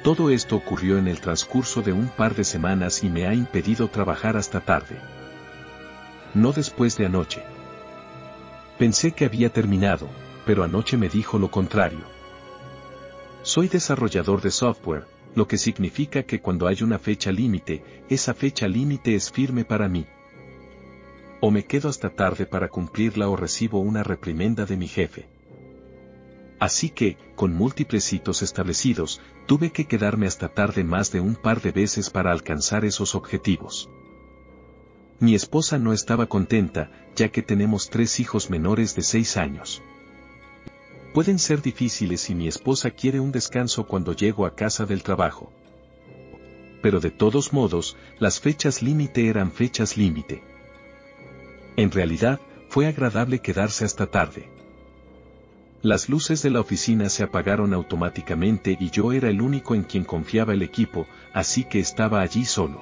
Todo esto ocurrió en el transcurso de un par de semanas y me ha impedido trabajar hasta tarde. No después de anoche. Pensé que había terminado, pero anoche me dijo lo contrario. Soy desarrollador de software, lo que significa que cuando hay una fecha límite, esa fecha límite es firme para mí. O me quedo hasta tarde para cumplirla o recibo una reprimenda de mi jefe. Así que, con múltiples hitos establecidos, tuve que quedarme hasta tarde más de un par de veces para alcanzar esos objetivos. Mi esposa no estaba contenta, ya que tenemos 3 hijos menores de 6 años. Pueden ser difíciles y mi esposa quiere un descanso cuando llego a casa del trabajo. Pero de todos modos, las fechas límite eran fechas límite. En realidad, fue agradable quedarse hasta tarde. Las luces de la oficina se apagaron automáticamente y yo era el único en quien confiaba el equipo, así que estaba allí solo.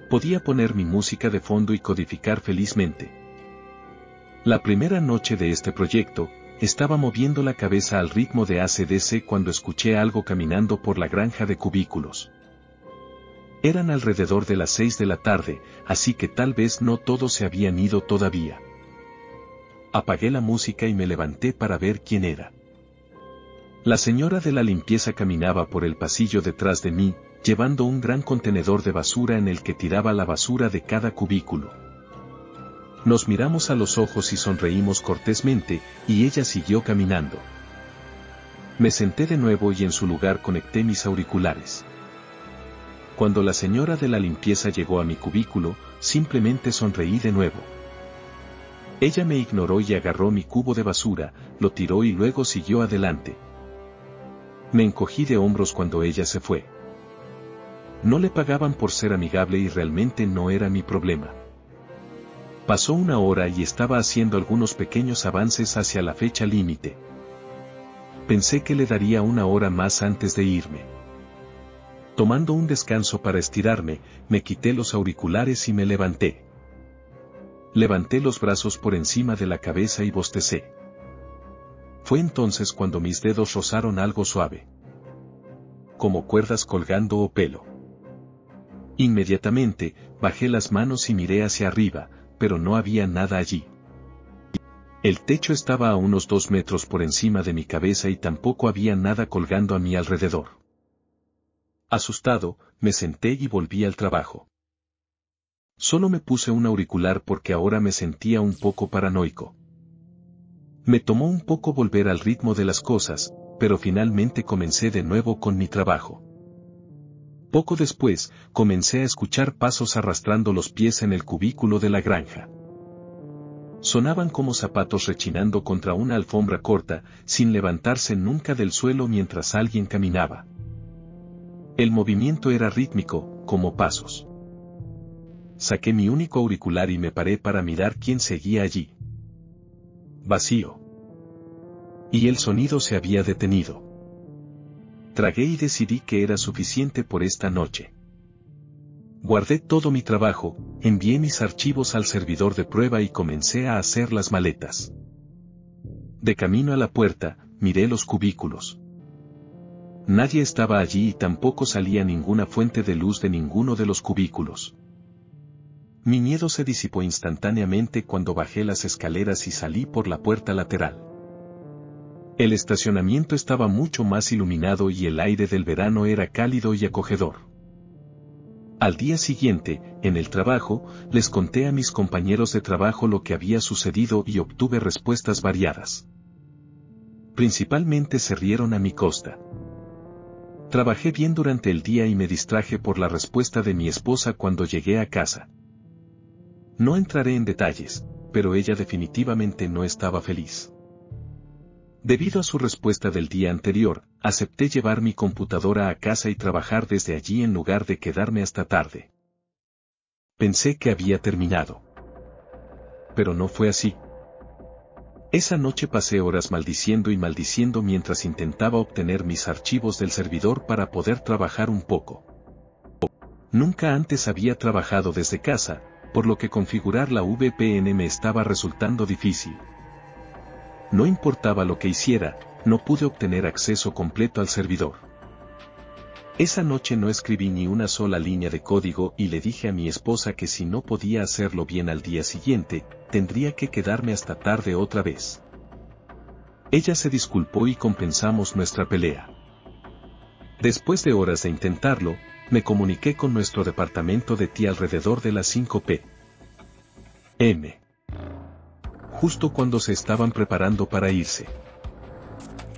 Podía poner mi música de fondo y codificar felizmente. La primera noche de este proyecto, estaba moviendo la cabeza al ritmo de AC/DC cuando escuché algo caminando por la granja de cubículos. Eran alrededor de las 6 de la tarde, así que tal vez no todos se habían ido todavía. Apagué la música y me levanté para ver quién era. La señora de la limpieza caminaba por el pasillo detrás de mí, llevando un gran contenedor de basura en el que tiraba la basura de cada cubículo. Nos miramos a los ojos y sonreímos cortésmente, y ella siguió caminando. Me senté de nuevo y en su lugar conecté mis auriculares. Cuando la señora de la limpieza llegó a mi cubículo, simplemente sonreí de nuevo. Ella me ignoró y agarró mi cubo de basura, lo tiró y luego siguió adelante. Me encogí de hombros cuando ella se fue. No le pagaban por ser amigable y realmente no era mi problema. Pasó una hora y estaba haciendo algunos pequeños avances hacia la fecha límite. Pensé que le daría una hora más antes de irme. Tomando un descanso para estirarme, me quité los auriculares y me levanté. Levanté los brazos por encima de la cabeza y bostecé. Fue entonces cuando mis dedos rozaron algo suave. Como cuerdas colgando o pelo. Inmediatamente, bajé las manos y miré hacia arriba, pero no había nada allí. El techo estaba a unos 2 metros por encima de mi cabeza y tampoco había nada colgando a mi alrededor. Asustado, me senté y volví al trabajo. Solo me puse un auricular porque ahora me sentía un poco paranoico. Me tomó un poco volver al ritmo de las cosas, pero finalmente comencé de nuevo con mi trabajo. Poco después, comencé a escuchar pasos arrastrando los pies en el cubículo de la granja. Sonaban como zapatos rechinando contra una alfombra corta, sin levantarse nunca del suelo mientras alguien caminaba. El movimiento era rítmico, como pasos. Saqué mi único auricular y me paré para mirar quién seguía allí. Vacío. Y el sonido se había detenido. Tragué y decidí que era suficiente por esta noche. Guardé todo mi trabajo, envié mis archivos al servidor de prueba y comencé a hacer las maletas. De camino a la puerta, miré los cubículos. Nadie estaba allí y tampoco salía ninguna fuente de luz de ninguno de los cubículos. Mi miedo se disipó instantáneamente cuando bajé las escaleras y salí por la puerta lateral. El estacionamiento estaba mucho más iluminado y el aire del verano era cálido y acogedor. Al día siguiente, en el trabajo, les conté a mis compañeros de trabajo lo que había sucedido y obtuve respuestas variadas. Principalmente se rieron a mi costa. Trabajé bien durante el día y me distraje por la respuesta de mi esposa cuando llegué a casa. No entraré en detalles, pero ella definitivamente no estaba feliz. Debido a su respuesta del día anterior, acepté llevar mi computadora a casa y trabajar desde allí en lugar de quedarme hasta tarde. Pensé que había terminado. Pero no fue así. Esa noche pasé horas maldiciendo y maldiciendo mientras intentaba obtener mis archivos del servidor para poder trabajar un poco. Nunca antes había trabajado desde casa, por lo que configurar la VPN me estaba resultando difícil. No importaba lo que hiciera, no pude obtener acceso completo al servidor. Esa noche no escribí ni una sola línea de código y le dije a mi esposa que si no podía hacerlo bien al día siguiente, tendría que quedarme hasta tarde otra vez. Ella se disculpó y compensamos nuestra pelea. Después de horas de intentarlo, me comuniqué con nuestro departamento de TI alrededor de las 5 p.m. Justo cuando se estaban preparando para irse.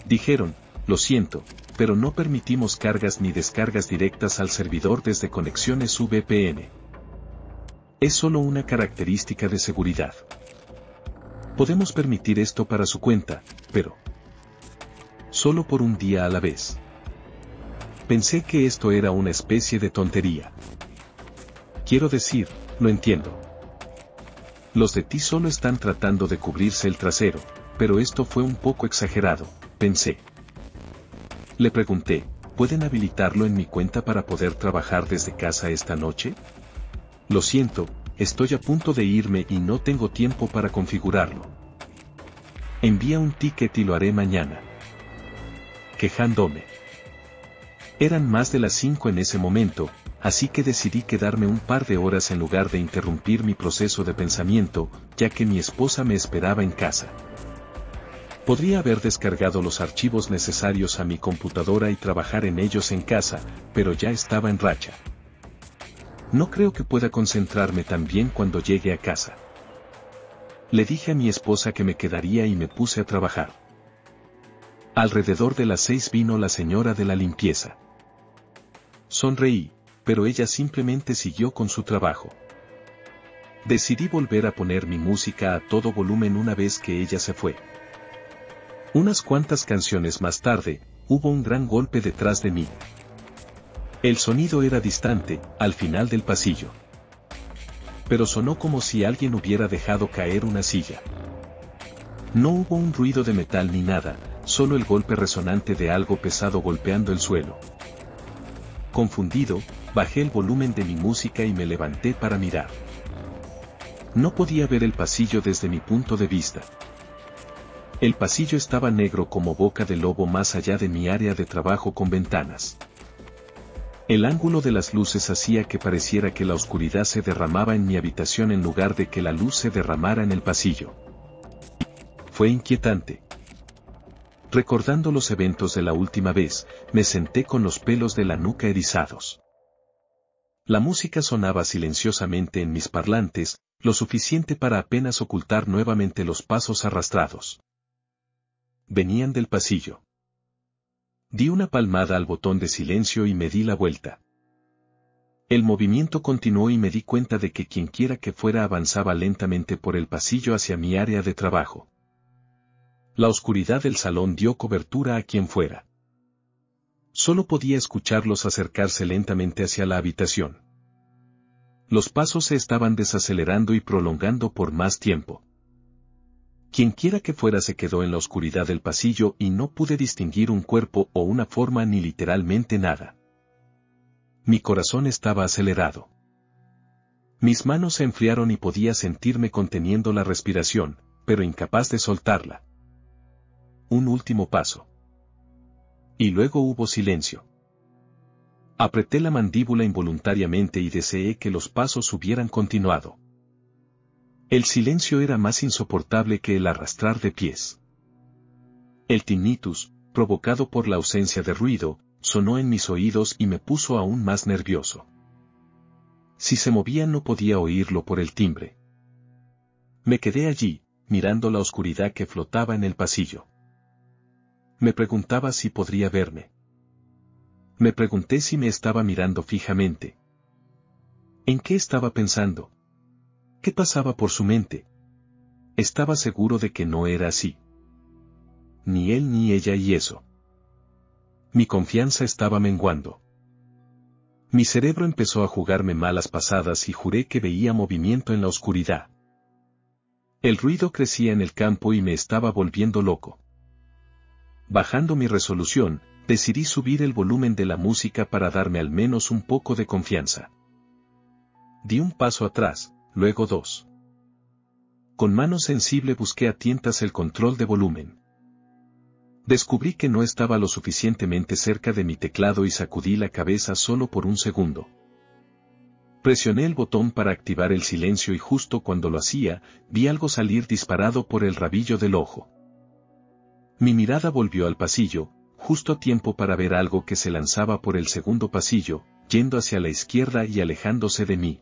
Dijeron, lo siento, pero no permitimos cargas ni descargas directas al servidor desde conexiones VPN. Es solo una característica de seguridad. Podemos permitir esto para su cuenta, pero solo por un día a la vez. Pensé que esto era una especie de tontería. Quiero decir, lo entiendo. Los de TI solo están tratando de cubrirse el trasero, pero esto fue un poco exagerado, pensé. Le pregunté, ¿pueden habilitarlo en mi cuenta para poder trabajar desde casa esta noche? Lo siento, estoy a punto de irme y no tengo tiempo para configurarlo. Envía un ticket y lo haré mañana. Quejándome. Eran más de las 5 en ese momento, así que decidí quedarme un par de horas en lugar de interrumpir mi proceso de pensamiento, ya que mi esposa me esperaba en casa. Podría haber descargado los archivos necesarios a mi computadora y trabajar en ellos en casa, pero ya estaba en racha. No creo que pueda concentrarme tan bien cuando llegue a casa. Le dije a mi esposa que me quedaría y me puse a trabajar. Alrededor de las 6 vino la señora de la limpieza. Sonreí, pero ella simplemente siguió con su trabajo. Decidí volver a poner mi música a todo volumen una vez que ella se fue. Unas cuantas canciones más tarde, hubo un gran golpe detrás de mí. El sonido era distante, al final del pasillo. Pero sonó como si alguien hubiera dejado caer una silla. No hubo un ruido de metal ni nada, solo el golpe resonante de algo pesado golpeando el suelo. Confundido, bajé el volumen de mi música y me levanté para mirar. No podía ver el pasillo desde mi punto de vista. El pasillo estaba negro como boca de lobo más allá de mi área de trabajo con ventanas. El ángulo de las luces hacía que pareciera que la oscuridad se derramaba en mi habitación en lugar de que la luz se derramara en el pasillo. Fue inquietante. Recordando los eventos de la última vez, me senté con los pelos de la nuca erizados. La música sonaba silenciosamente en mis parlantes, lo suficiente para apenas ocultar nuevamente los pasos arrastrados. Venían del pasillo. Di una palmada al botón de silencio y me di la vuelta. El movimiento continuó y me di cuenta de que quienquiera que fuera avanzaba lentamente por el pasillo hacia mi área de trabajo. La oscuridad del salón dio cobertura a quien fuera. Solo podía escucharlos acercarse lentamente hacia la habitación. Los pasos se estaban desacelerando y prolongando por más tiempo. Quienquiera que fuera se quedó en la oscuridad del pasillo y no pude distinguir un cuerpo o una forma ni literalmente nada. Mi corazón estaba acelerado. Mis manos se enfriaron y podía sentirme conteniendo la respiración, pero incapaz de soltarla. Un último paso. Y luego hubo silencio. Apreté la mandíbula involuntariamente y deseé que los pasos hubieran continuado. El silencio era más insoportable que el arrastrar de pies. El tinnitus, provocado por la ausencia de ruido, sonó en mis oídos y me puso aún más nervioso. Si se movía no podía oírlo por el timbre. Me quedé allí, mirando la oscuridad que flotaba en el pasillo. Me preguntaba si podría verme. Me pregunté si me estaba mirando fijamente. ¿En qué estaba pensando? ¿Qué pasaba por su mente? Estaba seguro de que no era así. Ni él ni ella y eso. Mi confianza estaba menguando. Mi cerebro empezó a jugarme malas pasadas y juré que veía movimiento en la oscuridad. El ruido crecía en el campo y me estaba volviendo loco. Bajando mi resolución, decidí subir el volumen de la música para darme al menos un poco de confianza. Di un paso atrás, luego 2. Con mano sensible busqué a tientas el control de volumen. Descubrí que no estaba lo suficientemente cerca de mi teclado y sacudí la cabeza solo por un segundo. Presioné el botón para activar el silencio y justo cuando lo hacía, vi algo salir disparado por el rabillo del ojo. Mi mirada volvió al pasillo, justo a tiempo para ver algo que se lanzaba por el segundo pasillo, yendo hacia la izquierda y alejándose de mí.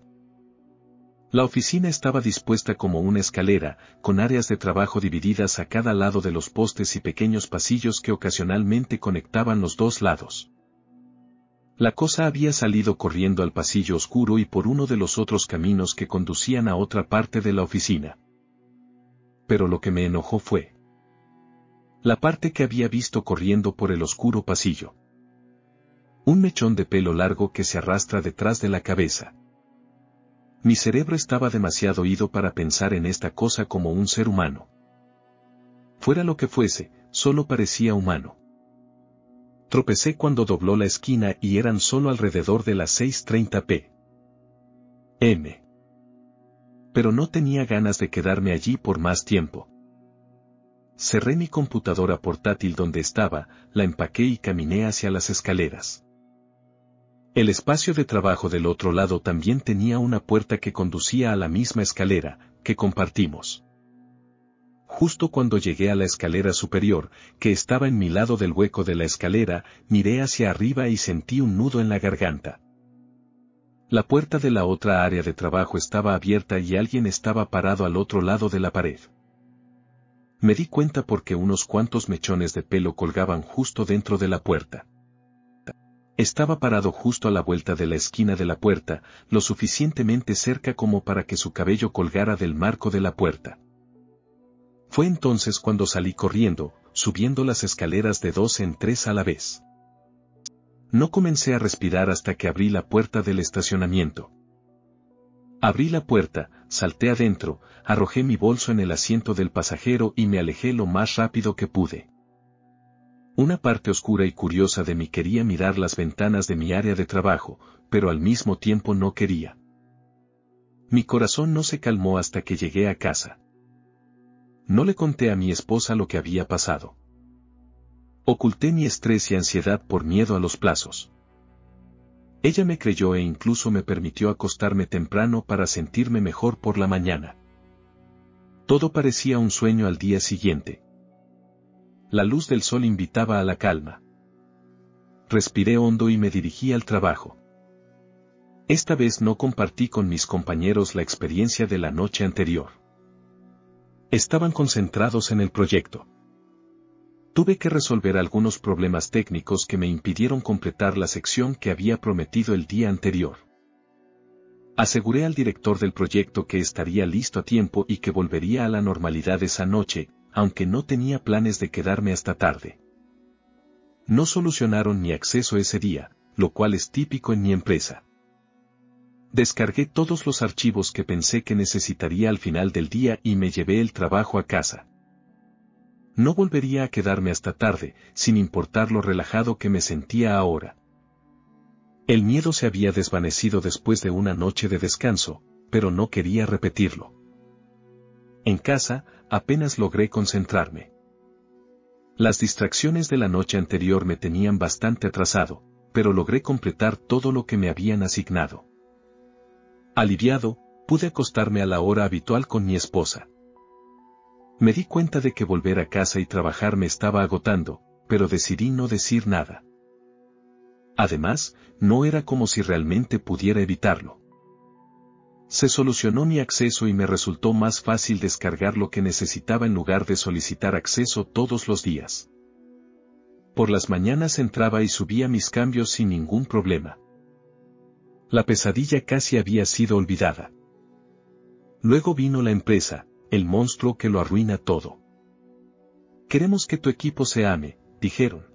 La oficina estaba dispuesta como una escalera, con áreas de trabajo divididas a cada lado de los postes y pequeños pasillos que ocasionalmente conectaban los dos lados. La cosa había salido corriendo al pasillo oscuro y por uno de los otros caminos que conducían a otra parte de la oficina. Pero lo que me enojó fue la parte que había visto corriendo por el oscuro pasillo. Un mechón de pelo largo que se arrastra detrás de la cabeza. Mi cerebro estaba demasiado ido para pensar en esta cosa como un ser humano. Fuera lo que fuese, solo parecía humano. Tropecé cuando dobló la esquina y eran solo alrededor de las 6:30 p.m. Pero no tenía ganas de quedarme allí por más tiempo. Cerré mi computadora portátil donde estaba, la empaqué y caminé hacia las escaleras. El espacio de trabajo del otro lado también tenía una puerta que conducía a la misma escalera, que compartimos. Justo cuando llegué a la escalera superior, que estaba en mi lado del hueco de la escalera, miré hacia arriba y sentí un nudo en la garganta. La puerta de la otra área de trabajo estaba abierta y alguien estaba parado al otro lado de la pared. Me di cuenta porque unos cuantos mechones de pelo colgaban justo dentro de la puerta. Estaba parado justo a la vuelta de la esquina de la puerta, lo suficientemente cerca como para que su cabello colgara del marco de la puerta. Fue entonces cuando salí corriendo, subiendo las escaleras de 2 en 3 a la vez. No comencé a respirar hasta que abrí la puerta del estacionamiento. Abrí la puerta, salté adentro, arrojé mi bolso en el asiento del pasajero y me alejé lo más rápido que pude. Una parte oscura y curiosa de mí quería mirar las ventanas de mi área de trabajo, pero al mismo tiempo no quería. Mi corazón no se calmó hasta que llegué a casa. No le conté a mi esposa lo que había pasado. Oculté mi estrés y ansiedad por miedo a los plazos. Ella me creyó e incluso me permitió acostarme temprano para sentirme mejor por la mañana. Todo parecía un sueño al día siguiente. La luz del sol invitaba a la calma. Respiré hondo y me dirigí al trabajo. Esta vez no compartí con mis compañeros la experiencia de la noche anterior. Estaban concentrados en el proyecto. Tuve que resolver algunos problemas técnicos que me impidieron completar la sección que había prometido el día anterior. Aseguré al director del proyecto que estaría listo a tiempo y que volvería a la normalidad esa noche, aunque no tenía planes de quedarme hasta tarde. No solucionaron mi acceso ese día, lo cual es típico en mi empresa. Descargué todos los archivos que pensé que necesitaría al final del día y me llevé el trabajo a casa. No volvería a quedarme hasta tarde, sin importar lo relajado que me sentía ahora. El miedo se había desvanecido después de una noche de descanso, pero no quería repetirlo. En casa, apenas logré concentrarme. Las distracciones de la noche anterior me tenían bastante atrasado, pero logré completar todo lo que me habían asignado. Aliviado, pude acostarme a la hora habitual con mi esposa. Me di cuenta de que volver a casa y trabajar me estaba agotando, pero decidí no decir nada. Además, no era como si realmente pudiera evitarlo. Se solucionó mi acceso y me resultó más fácil descargar lo que necesitaba en lugar de solicitar acceso todos los días. Por las mañanas entraba y subía mis cambios sin ningún problema. La pesadilla casi había sido olvidada. Luego vino la empresa, el monstruo que lo arruina todo. Queremos que tu equipo se ame, dijeron.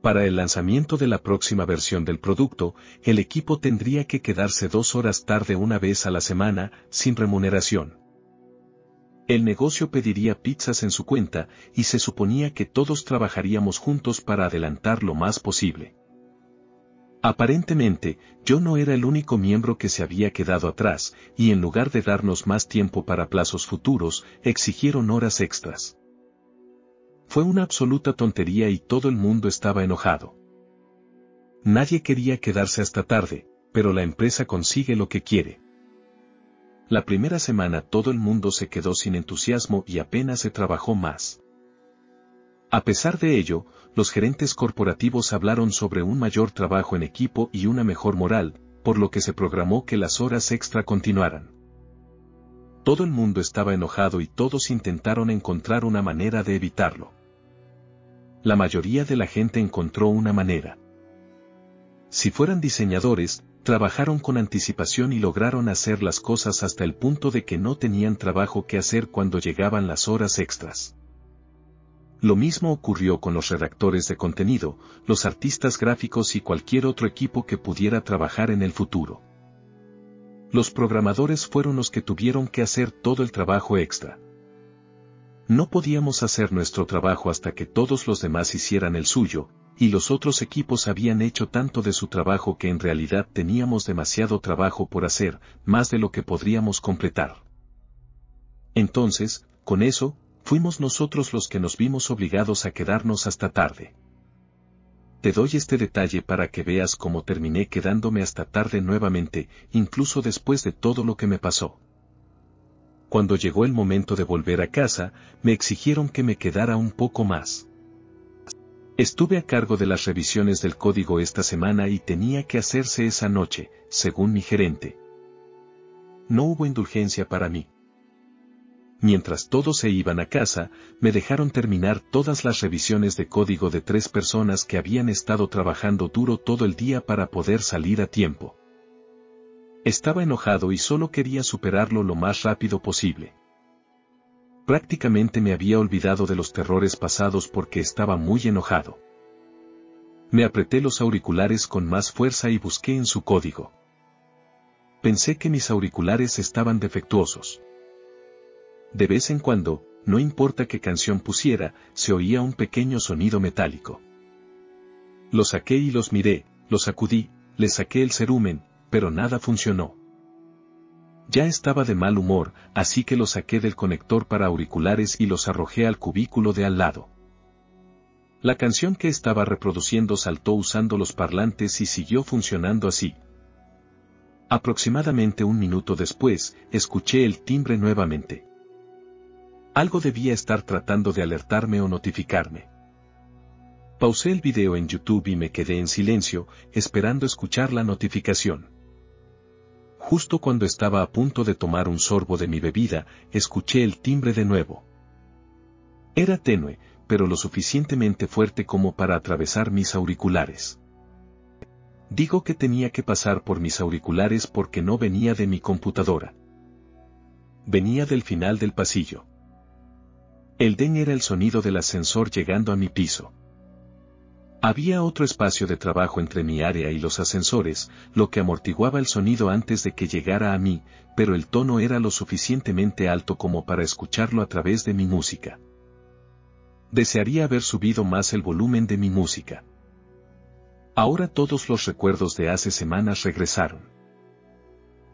Para el lanzamiento de la próxima versión del producto, el equipo tendría que quedarse 2 horas tarde una vez a la semana, sin remuneración. El negocio pediría pizzas en su cuenta, y se suponía que todos trabajaríamos juntos para adelantar lo más posible. Aparentemente, yo no era el único miembro que se había quedado atrás, y en lugar de darnos más tiempo para plazos futuros, exigieron horas extras. Fue una absoluta tontería y todo el mundo estaba enojado. Nadie quería quedarse hasta tarde, pero la empresa consigue lo que quiere. La primera semana todo el mundo se quedó sin entusiasmo y apenas se trabajó más. A pesar de ello, los gerentes corporativos hablaron sobre un mayor trabajo en equipo y una mejor moral, por lo que se programó que las horas extra continuaran. Todo el mundo estaba enojado y todos intentaron encontrar una manera de evitarlo. La mayoría de la gente encontró una manera. Si fueran diseñadores, trabajaron con anticipación y lograron hacer las cosas hasta el punto de que no tenían trabajo que hacer cuando llegaban las horas extras. Lo mismo ocurrió con los redactores de contenido, los artistas gráficos y cualquier otro equipo que pudiera trabajar en el futuro. Los programadores fueron los que tuvieron que hacer todo el trabajo extra. No podíamos hacer nuestro trabajo hasta que todos los demás hicieran el suyo, y los otros equipos habían hecho tanto de su trabajo que en realidad teníamos demasiado trabajo por hacer, más de lo que podríamos completar. Entonces, con eso, fuimos nosotros los que nos vimos obligados a quedarnos hasta tarde. Te doy este detalle para que veas cómo terminé quedándome hasta tarde nuevamente, incluso después de todo lo que me pasó. Cuando llegó el momento de volver a casa, me exigieron que me quedara un poco más. Estuve a cargo de las revisiones del código esta semana y tenía que hacerse esa noche, según mi gerente. No hubo indulgencia para mí. Mientras todos se iban a casa, me dejaron terminar todas las revisiones de código de 3 personas que habían estado trabajando duro todo el día para poder salir a tiempo. Estaba enojado y solo quería superarlo lo más rápido posible. Prácticamente me había olvidado de los terrores pasados porque estaba muy enojado. Me apreté los auriculares con más fuerza y busqué en su código. Pensé que mis auriculares estaban defectuosos. De vez en cuando, no importa qué canción pusiera, se oía un pequeño sonido metálico. Los saqué y los miré, los sacudí, les saqué el cerumen, pero nada funcionó. Ya estaba de mal humor, así que los saqué del conector para auriculares y los arrojé al cubículo de al lado. La canción que estaba reproduciendo saltó usando los parlantes y siguió funcionando así. Aproximadamente un minuto después, escuché el timbre nuevamente. Algo debía estar tratando de alertarme o notificarme. Pausé el video en YouTube y me quedé en silencio, esperando escuchar la notificación. Justo cuando estaba a punto de tomar un sorbo de mi bebida, escuché el timbre de nuevo. Era tenue, pero lo suficientemente fuerte como para atravesar mis auriculares. Digo que tenía que pasar por mis auriculares porque no venía de mi computadora. Venía del final del pasillo. El den era el sonido del ascensor llegando a mi piso. Había otro espacio de trabajo entre mi área y los ascensores, lo que amortiguaba el sonido antes de que llegara a mí, pero el tono era lo suficientemente alto como para escucharlo a través de mi música. Desearía haber subido más el volumen de mi música. Ahora todos los recuerdos de hace semanas regresaron.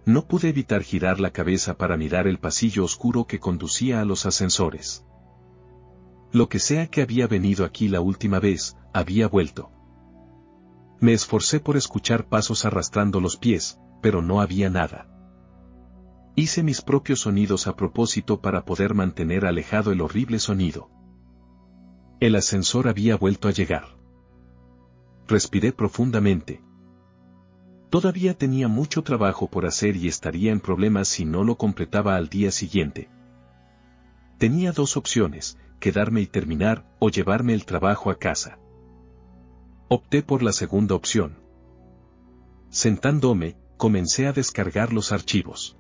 No pude evitar girar la cabeza para mirar el pasillo oscuro que conducía a los ascensores. Lo que sea que había venido aquí la última vez, había vuelto. Me esforcé por escuchar pasos arrastrando los pies, pero no había nada. Hice mis propios sonidos a propósito para poder mantener alejado el horrible sonido. El ascensor había vuelto a llegar. Respiré profundamente. Todavía tenía mucho trabajo por hacer y estaría en problemas si no lo completaba al día siguiente. Tenía 2 opciones, quedarme y terminar, o llevarme el trabajo a casa. Opté por la segunda opción. Sentándome, comencé a descargar los archivos.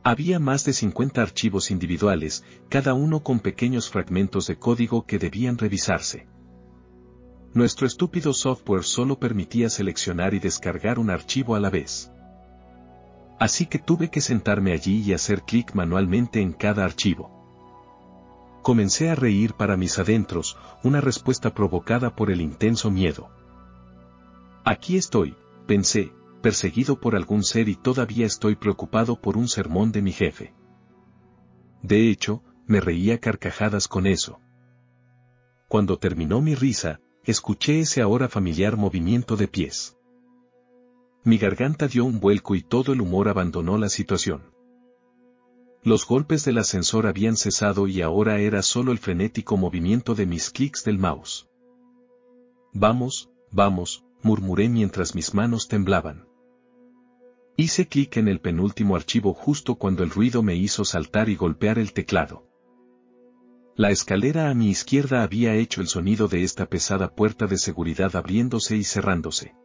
Había más de 50 archivos individuales, cada uno con pequeños fragmentos de código que debían revisarse. Nuestro estúpido software solo permitía seleccionar y descargar un archivo a la vez. Así que tuve que sentarme allí y hacer clic manualmente en cada archivo. Comencé a reír para mis adentros, una respuesta provocada por el intenso miedo. Aquí estoy, pensé, perseguido por algún ser y todavía estoy preocupado por un sermón de mi jefe. De hecho, me reía a carcajadas con eso. Cuando terminó mi risa, escuché ese ahora familiar movimiento de pies. Mi garganta dio un vuelco y todo el humor abandonó la situación. Los golpes del ascensor habían cesado y ahora era solo el frenético movimiento de mis clics del mouse. Vamos, vamos, murmuré mientras mis manos temblaban. Hice clic en el penúltimo archivo justo cuando el ruido me hizo saltar y golpear el teclado. La escalera a mi izquierda había hecho el sonido de esta pesada puerta de seguridad abriéndose y cerrándose.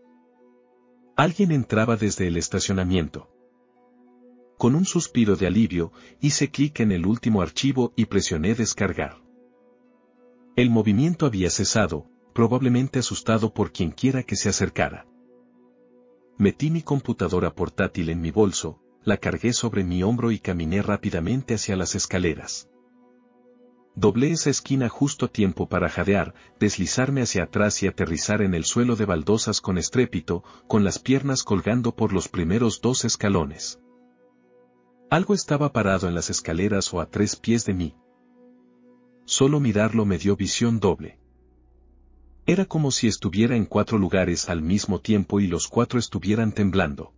Alguien entraba desde el estacionamiento. Con un suspiro de alivio, hice clic en el último archivo y presioné descargar. El movimiento había cesado, probablemente asustado por quienquiera que se acercara. Metí mi computadora portátil en mi bolso, la cargué sobre mi hombro y caminé rápidamente hacia las escaleras. Doblé esa esquina justo a tiempo para jadear, deslizarme hacia atrás y aterrizar en el suelo de baldosas con estrépito, con las piernas colgando por los primeros 2 escalones. Algo estaba parado en las escaleras o a 3 pies de mí. Solo mirarlo me dio visión doble. Era como si estuviera en 4 lugares al mismo tiempo y los 4 estuvieran temblando.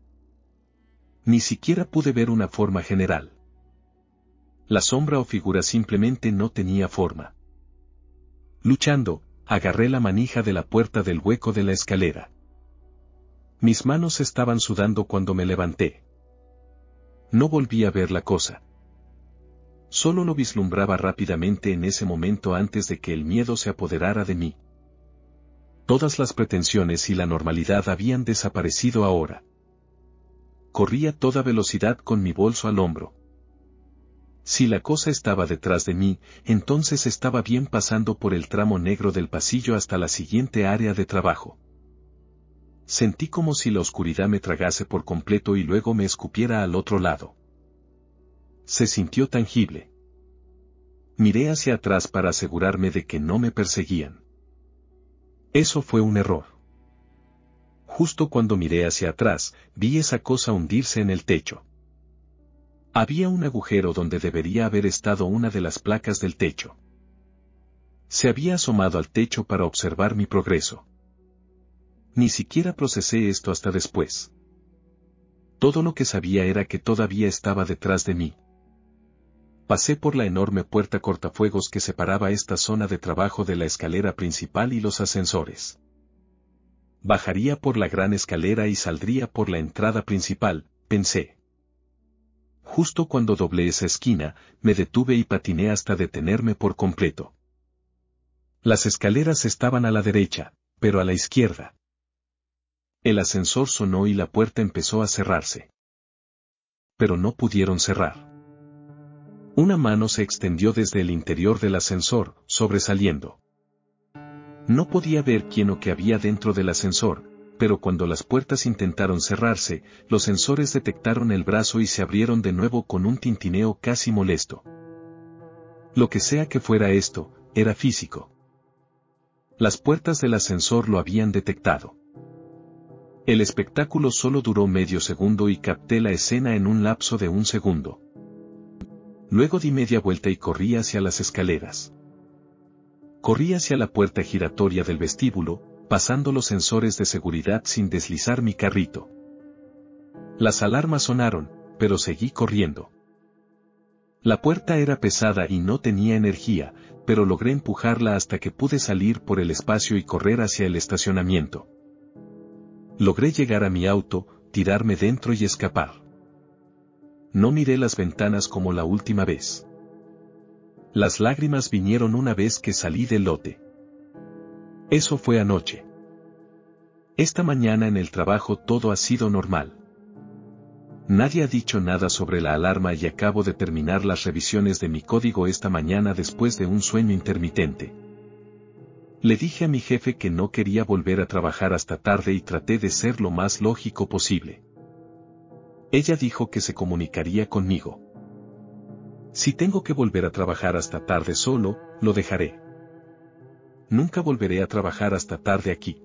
Ni siquiera pude ver una forma general. La sombra o figura simplemente no tenía forma. Luchando, agarré la manija de la puerta del hueco de la escalera. Mis manos estaban sudando cuando me levanté. No volví a ver la cosa. Solo lo vislumbraba rápidamente en ese momento antes de que el miedo se apoderara de mí. Todas las pretensiones y la normalidad habían desaparecido ahora. Corrí a toda velocidad con mi bolso al hombro. Si la cosa estaba detrás de mí, entonces estaba bien pasando por el tramo negro del pasillo hasta la siguiente área de trabajo. Sentí como si la oscuridad me tragase por completo y luego me escupiera al otro lado. Se sintió tangible. Miré hacia atrás para asegurarme de que no me perseguían. Eso fue un error. Justo cuando miré hacia atrás, vi esa cosa hundirse en el techo. Había un agujero donde debería haber estado una de las placas del techo. Se había asomado al techo para observar mi progreso. Ni siquiera procesé esto hasta después. Todo lo que sabía era que todavía estaba detrás de mí. Pasé por la enorme puerta cortafuegos que separaba esta zona de trabajo de la escalera principal y los ascensores. Bajaría por la gran escalera y saldría por la entrada principal, pensé. Justo cuando doblé esa esquina, me detuve y patiné hasta detenerme por completo. Las escaleras estaban a la derecha, pero a la izquierda. El ascensor sonó y la puerta empezó a cerrarse. Pero no pudieron cerrar. Una mano se extendió desde el interior del ascensor, sobresaliendo. No podía ver quién o qué había dentro del ascensor, pero cuando las puertas intentaron cerrarse, los sensores detectaron el brazo y se abrieron de nuevo con un tintineo casi molesto. Lo que sea que fuera esto, era físico. Las puertas del ascensor lo habían detectado. El espectáculo solo duró medio segundo y capté la escena en un lapso de 1 segundo. Luego di media vuelta y corrí hacia las escaleras. Corrí hacia la puerta giratoria del vestíbulo, pasando los sensores de seguridad sin deslizar mi carrito. Las alarmas sonaron, pero seguí corriendo. La puerta era pesada y no tenía energía, pero logré empujarla hasta que pude salir por el espacio y correr hacia el estacionamiento. Logré llegar a mi auto, tirarme dentro y escapar. No miré las ventanas como la última vez. Las lágrimas vinieron una vez que salí del lote. Eso fue anoche. Esta mañana en el trabajo todo ha sido normal. Nadie ha dicho nada sobre la alarma y acabo de terminar las revisiones de mi código esta mañana después de un sueño intermitente. Le dije a mi jefe que no quería volver a trabajar hasta tarde y traté de ser lo más lógico posible. Ella dijo que se comunicaría conmigo. Si tengo que volver a trabajar hasta tarde solo, lo dejaré. Nunca volveré a trabajar hasta tarde aquí.